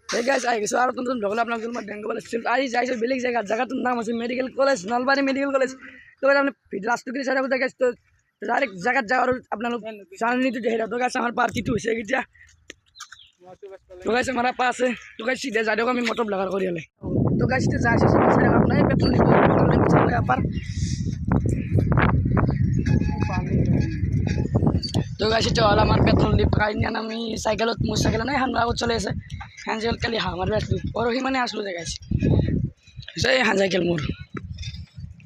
Hey guys, I so আর নতুন ঢোকলা আপনাদের মধ্যে ডেঙ্গু বলে আই যাইছে বেলেগ জায়গাটার নাম আছে medical college Nalbari medical college তো আপনি লাস্ট টুকি সাইডে কোথায় গেছে তো ডাইরেক্ট জায়গা যাওয়ার আপনারা জানেন নি তো যেটা তো গাছ আমার পার্টি তো হইছে গিয়া তো গাছ আমার পাশে তো গাছ সিধে যাই আমি মোটর ব্লগার করি হলে তো গাছ তো যাইছে সাইডে আপনার পেট্রোল নিতে আবার তো গাছ এটা হল আমার পেট্রোল ডিপ কাইনিয়ান আমি সাইকেলত মোর সাইকেল নাই হানরা চলে এসে হ্যান্ডসাইকেল কালি আমার আসলো পরহি মানে আসলো দেখাইছে সেই হ্যান্ডসাইকেল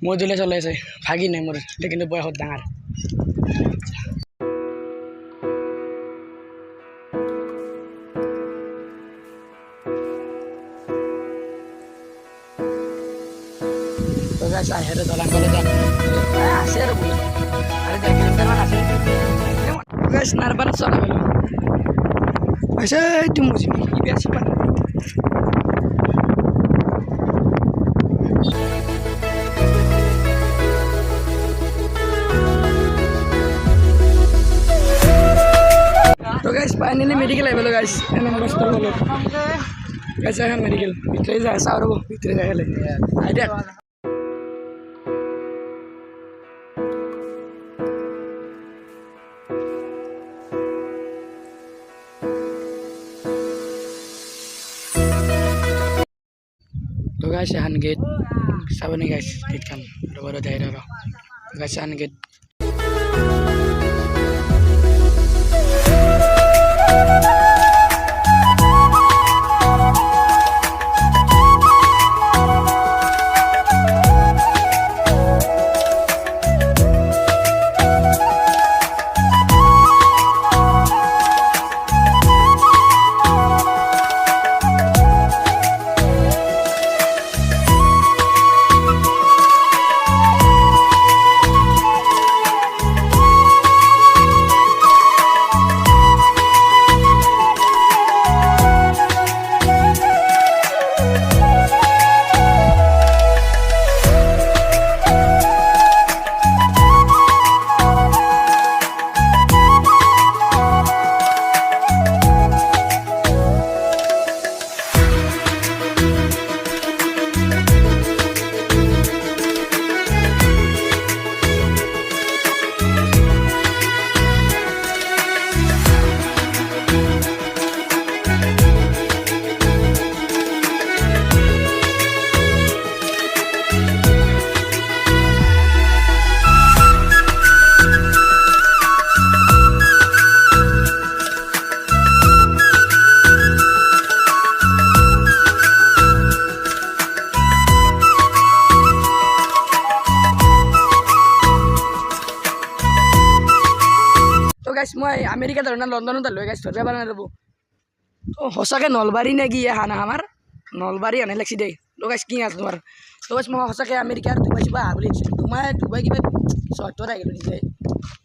মোর দিলে চলে এসে ভাগি নাই মোর এটা কিন্তু বয়স ডাঙার তো গাছ আহেরে দলান করে দেখ আসে আর বলে আরে দেখ কিলোমিটার আসে গাছ নারবার চলা গেল আচ্ছা তুমি বুঝবি কি বেশি পার তো গাইস ফাইনালি মেডিকেল আইবলো গাইস এনে অবস্থা হলো গাইস এখন মেডিকেল ভিতরে যায় সারবো ভিতরে যায় হলে আইডিয়া तो guys यहाँ गेट सब नहीं guys गेट kan baru daerah roh guys यहाँ गेट तो गाइस मैं अमेरिका धरना लंडन धरलो गाइस धरबे पारा नाजाबो तो हसाके नलबारी ने गिए हाना हमार नलबारी आने लागছি दे तो गाइस কি আছে তোমার তো गाइस মই हसाके अमेरिका दुबाई বা বলি दुबाई কিবা সত্তর আগে নিজে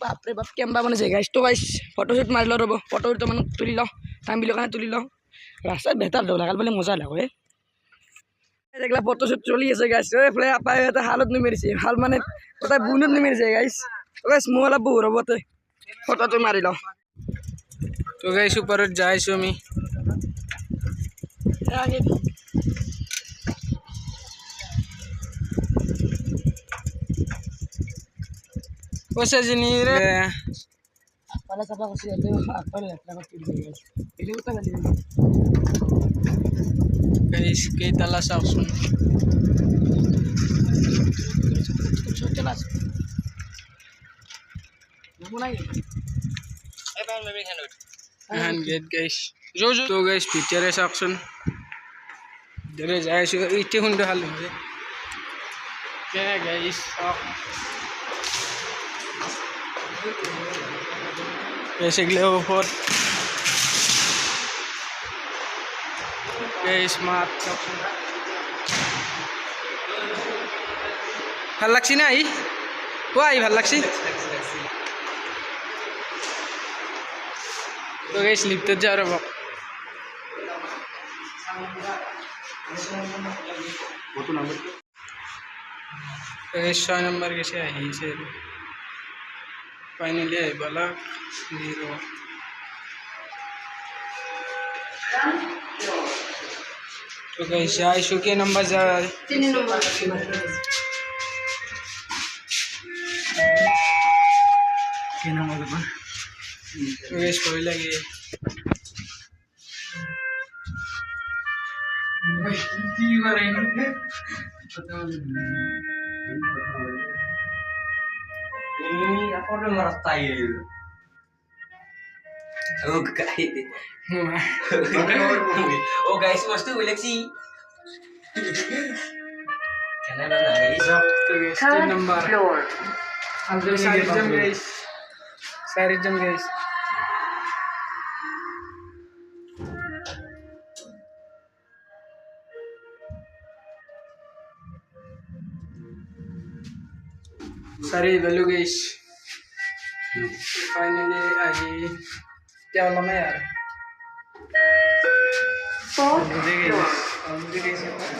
বাপ রে বাপ কেমবা বনে যায় গাইস তো गाइस ফটোশুট মারিলো রব ফটো তো মান তুলি লও টাইম বিলো কানে তুলি লও রাস্তা বেটার দাও লাগাল বলে মজা লাগে দেখলা ফটোশুট চলি আছে गाइस ওই ফ্লে আপায় এটা হালত নি মেরিছে হাল মানে কথা বুনত নি মেরিছে गाइस তো गाइस মোলা বউ রবতে फोटो तो मारी लो तो गाइस ऊपर जाइছো আমি आगे ওসে জিনি রে वाला सब कुछ देते हो पहले लगता है टूट गया ये उतना कर दिया गाइस के तला साउसन छोटे चला नमूना ये hand get guys जो तो गाइस पिक्चर है साउसन दरे जाइছো इते हुंडे हाल है के गाइस basically ऊपर गाइस स्मार्ट साउसन ভাল লাগছি না আই ও আই ভাল লাগছি तो गाइस लिफ्ट जा रहा है কত নাম্বার तो गाइस 6 नंबर के से आई से फाइनली आई वाला 0 তো গাইস আইসো কে নাম্বার যায় 3 নম্বর কে নাম্বার দেবা তো গাইস ভয় লাগে কি করে Ini apa udah ngerasain? Oh guys, oh guys, mesti seleksi. Karena ada guys. তো গাইস 3 নাম্বার আমাদের সারিজম গাইস सारे वैल्यू गाइस फाइनली आई क्या वाला मैं यार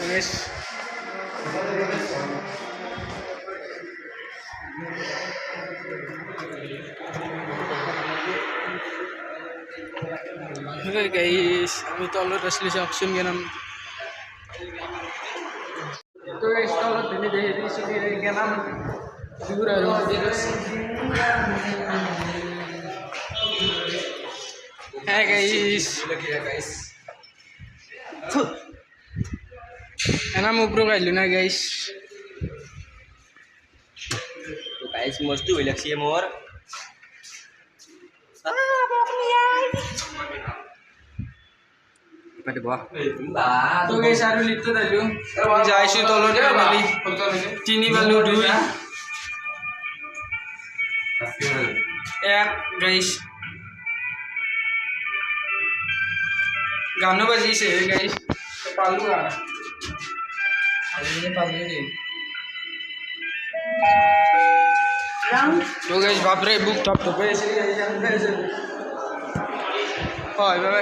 गाइस गाइस আমি তলত আসলে অপশন গেলাম তো গাইস তলত দিনে দেখে গেলাম Jura Hey guys. Enak mau bro kayak Luna guys. Guys, mesti seleksi mor. Pada bawah. তো guys আরো লিখতে দিলু যাইছি তলত ফাইনালি চিনি বালু 2 এক গাইস গানো বাজিছে গাইস পালু আর তো গাইস বাপরে বুক টপ টপ হয়েছে হয় বাবা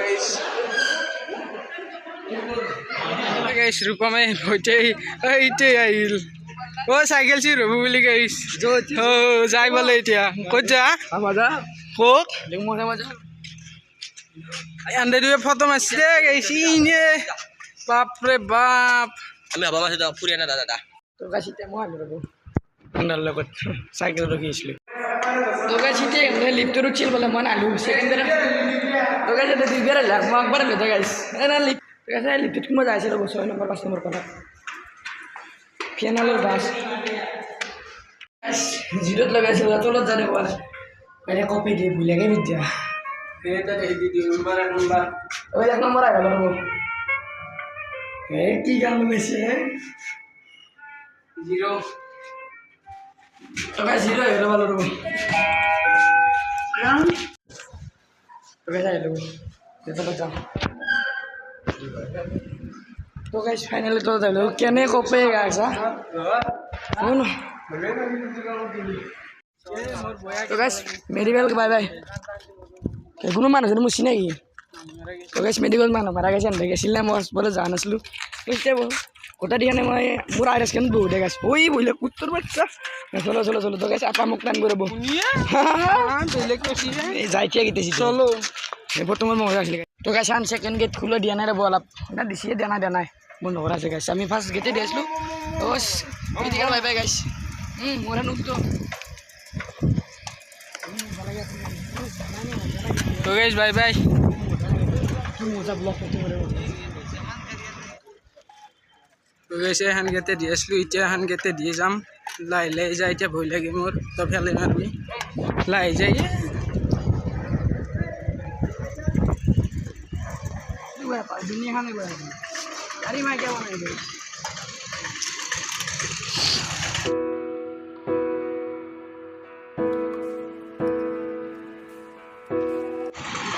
গাইস রূপমে হইতেই এইটাই আইল ও সাইকেল ছিল রবু বলি গাইস ও যাই বলে এতিয়া কত যা মজা হোক মজা মজা আন্দে দুয়ে ফটো মারছি রে গাইস ইনে বাপরে বাপ Kami apa masih tahu purian ada ada. তো গাছিতে মই আমি রব আন্ডার লগত সাইকেল রখিছিল তো গাছিতে এমনি লিফট রুছিল বলে মন আলু সেকেন্ডারে তো গাছিতে দুই বের লাগ মই একবার লেতে গাইস না লিফট গাছে লিফট কি মজা আছে রব 6 নম্বর 5 নম্বর কথা ফিনালের বাস জিরোত লাগাইছিল তলত জানে বল মানে কপি দিয়ে ভুলে গে বিদ্যা এটা দেখি দি নাম্বার ওই এক নম্বর আগে রব কি গান মেছে 0 তো গাইস জিরো হলো ভালো রব তো গাইস আইলো এটা বাজা তো গাইস ফাইনালি তো যাইলো কেনে কপে গাইছা শুন তো গাইস মেডিকেল বাই বাই কোনো মানুষ মুছি নাকি তো গাইস মেডিকেল মানুহ মারা গেছে আনতে গেছিল না মই বলে জান আছিলো বুঝতে ওটা দিয়ে মই মোর আইরাস কেন বউতে গাছ ওই বইলে কুত্তর বাচ্চা চলো চলো চলো তো গাইস আপা মোক টান করে বউ যাইছে গেতেছি চলো এরপর তোমার মজা আসলে তো গাছ আন সেকেন্ড গেট খুলে দিয়া নাই রে বল না দিছিয়ে দেনা দেনাই বন্ধ করা আছে গাছ আমি ফার্স্ট গেটে দিয়েছিলো ওস মেডিকেল বাই বাই গাইস মোরা নুক তো গাইস বাই বাই মজা ব্লক করতে পারে তো গাইস এখান গেতে দিয়েছিলো এতিয়া এখান গেতে দিয়ে যাম লাই লাই যাই এতিয়া ভয় লাগে মোর তো ফেলে মারবি লাই যাই दुनिया खाने को अरे मैं क्या बनाएंगे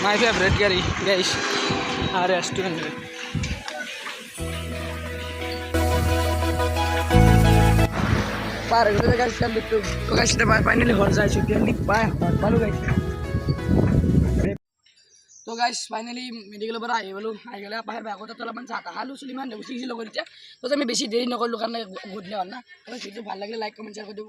माय फेवरेट गाड़ी गाइस रेस्टोरेंट पार गए गाइस हम तो गाइस ने फाइनली हो जाए छुट्टी हम बाय बालू गाइस তো গাইস ফাইনালি মেডিকেলৰ পৰা আহি গ'লোঁ আহি গ'লে পাহাৰ বেগতে অলপমান চাহ তাহ খালোঁ চুলিমান গুচি গৈছিলোঁ কৰি এতিয়া তো আমি বেছি দেৰি নকৰিলোঁ কাৰণে গধূলি হ'ল না ভিডিঅ' ভাল লাগিলে লাইক কমেণ্ট শ্বেয়াৰ কৰি দিব